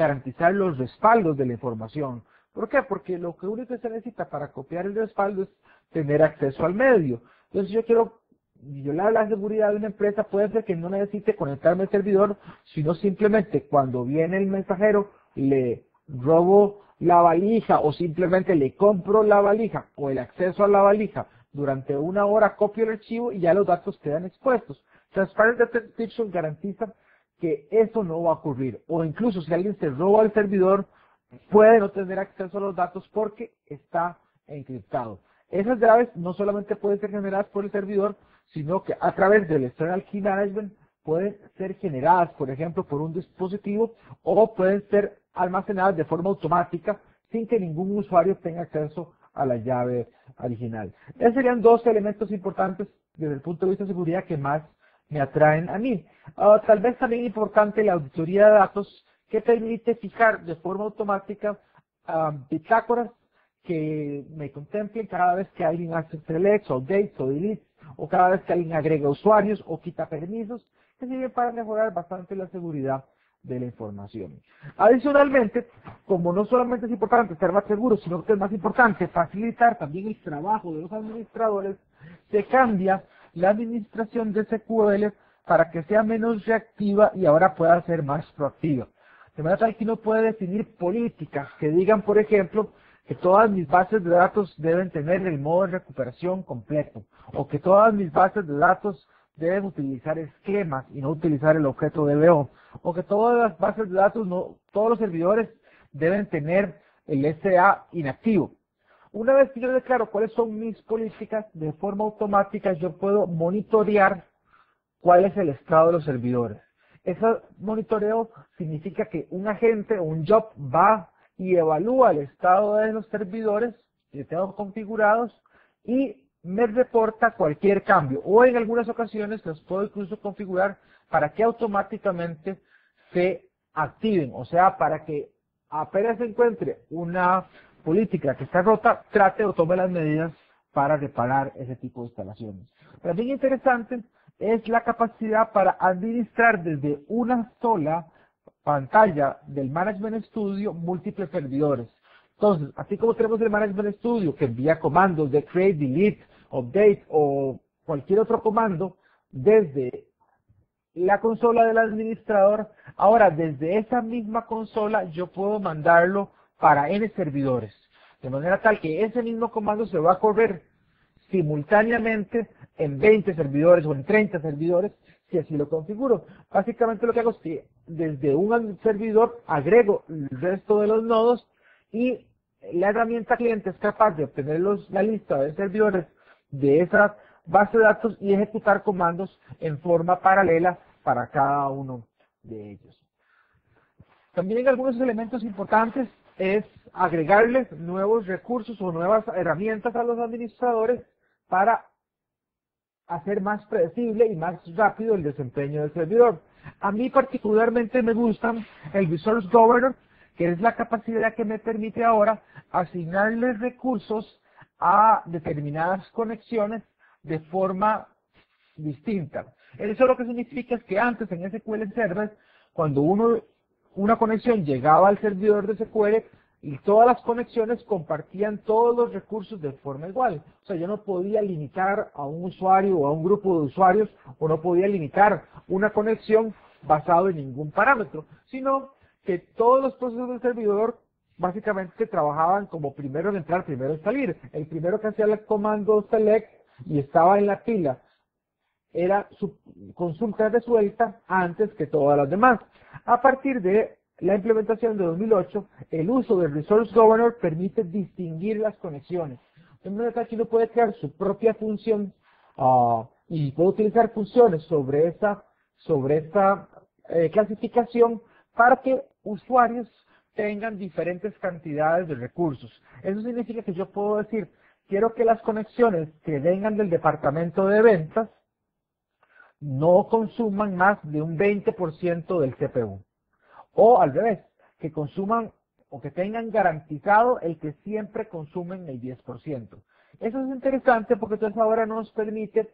garantizar los respaldos de la información. ¿Por qué? Porque lo que único que se necesita para copiar el respaldo es tener acceso al medio. Entonces yo quiero violar la seguridad de una empresa, puede ser que no necesite conectarme al servidor, sino simplemente cuando viene el mensajero le robo la valija o simplemente le compro la valija o el acceso a la valija durante una hora, copio el archivo y ya los datos quedan expuestos. Transparent Data Encryption garantiza que eso no va a ocurrir, o incluso si alguien se roba el servidor puede no tener acceso a los datos porque está encriptado. Esas llaves no solamente pueden ser generadas por el servidor, sino que a través del External Key Management pueden ser generadas, por ejemplo, por un dispositivo o pueden ser almacenadas de forma automática sin que ningún usuario tenga acceso a la llave original. Esos serían dos elementos importantes desde el punto de vista de seguridad que más me atraen a mí. Tal vez también importante la auditoría de datos que permite fijar de forma automática bitácoras que me contemplen cada vez que alguien hace selects o updates o deletes o cada vez que alguien agrega usuarios o quita permisos, que sirven para mejorar bastante la seguridad de la información. Adicionalmente, como no solamente es importante estar más seguro, sino que es más importante facilitar también el trabajo de los administradores, se cambia la administración de SQL para que sea menos reactiva y ahora pueda ser más proactiva. De manera tal que uno puede definir políticas que digan, por ejemplo, que todas mis bases de datos deben tener el modo de recuperación completo, o que todas mis bases de datos deben utilizar esquemas y no utilizar el objeto DBO, o que todas las bases de datos, todos los servidores deben tener el SA inactivo. Una vez que yo declaro cuáles son mis políticas, de forma automática yo puedo monitorear cuál es el estado de los servidores. Ese monitoreo significa que un agente o un job va y evalúa el estado de los servidores que tengo configurados y me reporta cualquier cambio. O en algunas ocasiones los puedo incluso configurar para que automáticamente se activen. O sea, para que apenas se encuentre una política que está rota, trate o tome las medidas para reparar ese tipo de instalaciones. También interesante es la capacidad para administrar desde una sola pantalla del Management Studio múltiples servidores. Entonces, así como tenemos el Management Studio que envía comandos de create, delete, update o cualquier otro comando desde la consola del administrador, ahora desde esa misma consola yo puedo mandarlo para N servidores. De manera tal que ese mismo comando se va a correr simultáneamente en 20 servidores o en 30 servidores, si así lo configuro. Básicamente lo que hago es que desde un servidor agrego el resto de los nodos y la herramienta cliente es capaz de obtener la lista de servidores de esa base de datos y ejecutar comandos en forma paralela para cada uno de ellos. También algunos elementos importantes es agregarles nuevos recursos o nuevas herramientas a los administradores para hacer más predecible y más rápido el desempeño del servidor. A mí particularmente me gustan el Resource Governor, que es la capacidad que me permite ahora asignarles recursos a determinadas conexiones de forma distinta. Eso lo que significa es que antes en SQL Server, cuando una conexión llegaba al servidor de SQL, y todas las conexiones compartían todos los recursos de forma igual. O sea, yo no podía limitar a un usuario o a un grupo de usuarios, o no podía limitar una conexión basado en ningún parámetro, sino que todos los procesos del servidor básicamente trabajaban como primero en entrar, primero en salir. El primero que hacía el comando select y estaba en la pila era su consulta resuelta antes que todas las demás. A partir de la implementación de 2008, el uso del Resource Governor permite distinguir las conexiones. De manera que uno puede crear su propia función y puede utilizar funciones sobre esta clasificación para que usuarios tengan diferentes cantidades de recursos. Eso significa que yo puedo decir, quiero que las conexiones que vengan del departamento de ventas no consuman más de un 20% del CPU. O al revés, que consuman o que tengan garantizado el que siempre consumen el 10%. Eso es interesante porque entonces ahora nos permite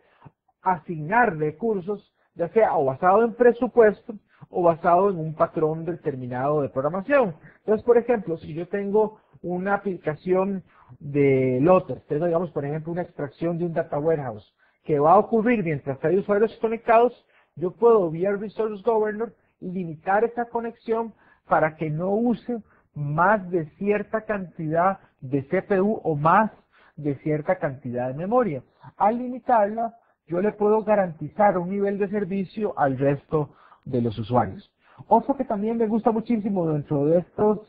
asignar recursos, ya sea o basado en presupuesto o basado en un patrón determinado de programación. Entonces, por ejemplo, si yo tengo una aplicación de lotes, tengo, digamos, por ejemplo, una extracción de un data warehouse que va a ocurrir mientras hay usuarios conectados, yo puedo vía Resource Governor limitar esa conexión para que no use más de cierta cantidad de CPU o más de cierta cantidad de memoria. Al limitarla, yo le puedo garantizar un nivel de servicio al resto de los usuarios. Otro que también me gusta muchísimo dentro de estas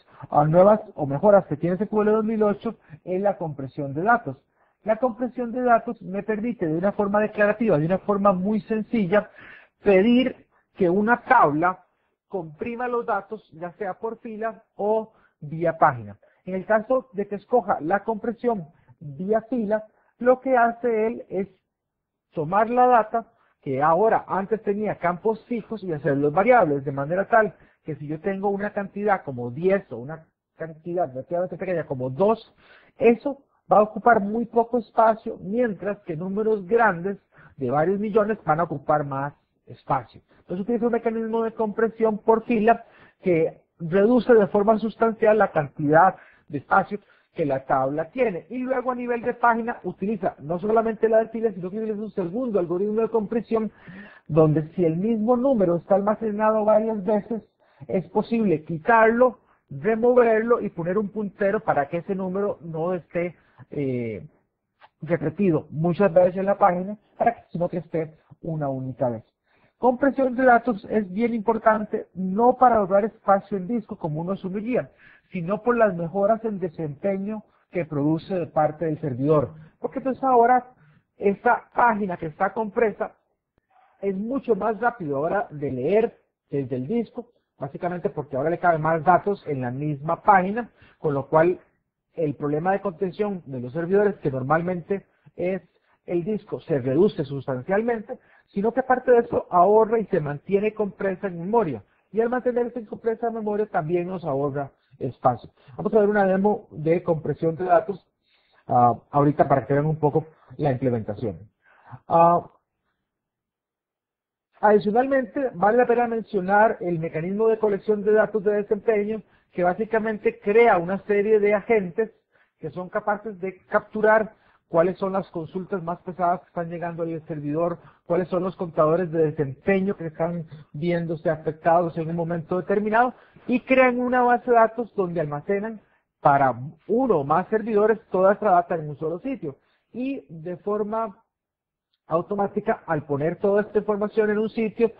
nuevas o mejoras que tiene SQL 2008 es la compresión de datos. La compresión de datos me permite de una forma declarativa, de una forma muy sencilla, pedir que una tabla comprima los datos, ya sea por fila o vía página. En el caso de que escoja la compresión vía fila, lo que hace él es tomar la data, que ahora antes tenía campos fijos, y hacerlos variables, de manera tal que si yo tengo una cantidad como 10 o una cantidad relativamente pequeña como 2, eso va a ocupar muy poco espacio, mientras que números grandes de varios millones van a ocupar más espacio. Entonces utiliza un mecanismo de compresión por fila que reduce de forma sustancial la cantidad de espacio que la tabla tiene. Y luego a nivel de página utiliza no solamente la de fila, sino que utiliza un segundo algoritmo de compresión, donde si el mismo número está almacenado varias veces, es posible quitarlo, removerlo y poner un puntero para que ese número no esté repetido muchas veces en la página, sino que esté una única vez. Compresión de datos es bien importante, no para ahorrar espacio en disco como uno asumiría, sino por las mejoras en desempeño que produce de parte del servidor. Porque entonces ahora esta página que está compresa es mucho más rápido ahora de leer desde el disco, básicamente porque ahora le caben más datos en la misma página, con lo cual el problema de contención de los servidores, que normalmente es el disco, se reduce sustancialmente, sino que aparte de eso ahorra y se mantiene compresa en memoria. Y al mantenerse compresa en memoria también nos ahorra espacio. Vamos a ver una demo de compresión de datos ahorita para que vean un poco la implementación. Adicionalmente, vale la pena mencionar el mecanismo de colección de datos de desempeño, que básicamente crea una serie de agentes que son capaces de capturar cuáles son las consultas más pesadas que están llegando al servidor, cuáles son los contadores de desempeño que están viéndose afectados en un momento determinado, y crean una base de datos donde almacenan para uno o más servidores toda esta data en un solo sitio. Y de forma automática, al poner toda esta información en un sitio,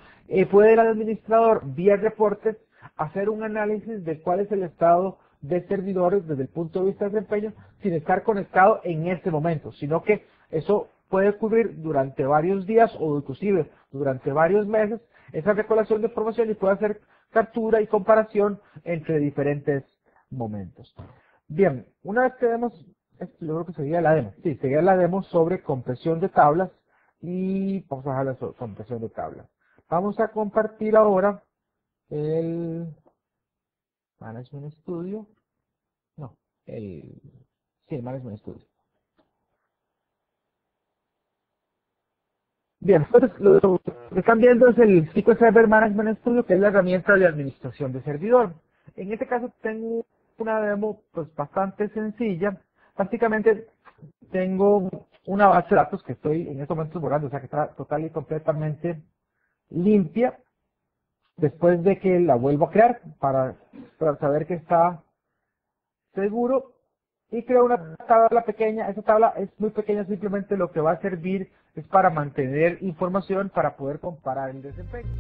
puede el administrador vía reportes hacer un análisis de cuál es el estado de servidores desde el punto de vista de desempeño sin estar conectado en este momento, sino que eso puede ocurrir durante varios días o inclusive durante varios meses, esa recolección de información, y puede hacer captura y comparación entre diferentes momentos. Bien, una vez que vemos, esto yo creo que sería la demo, sí, sería la demo sobre compresión de tablas, y vamos a dejar la compresión de tablas. Vamos a compartir ahora el Management Studio, no, sí, el Management Studio. Bien, entonces lo que están viendo es el SQL Server Management Studio, que es la herramienta de administración de servidor. En este caso tengo una demo pues bastante sencilla. Básicamente tengo una base de datos que estoy en estos momentos borrando, o sea que está total y completamente limpia, después de que la vuelvo a crear para saber que está seguro, y creo una tabla pequeña. Esa tabla es muy pequeña, simplemente lo que va a servir es para mantener información para poder comparar el desempeño.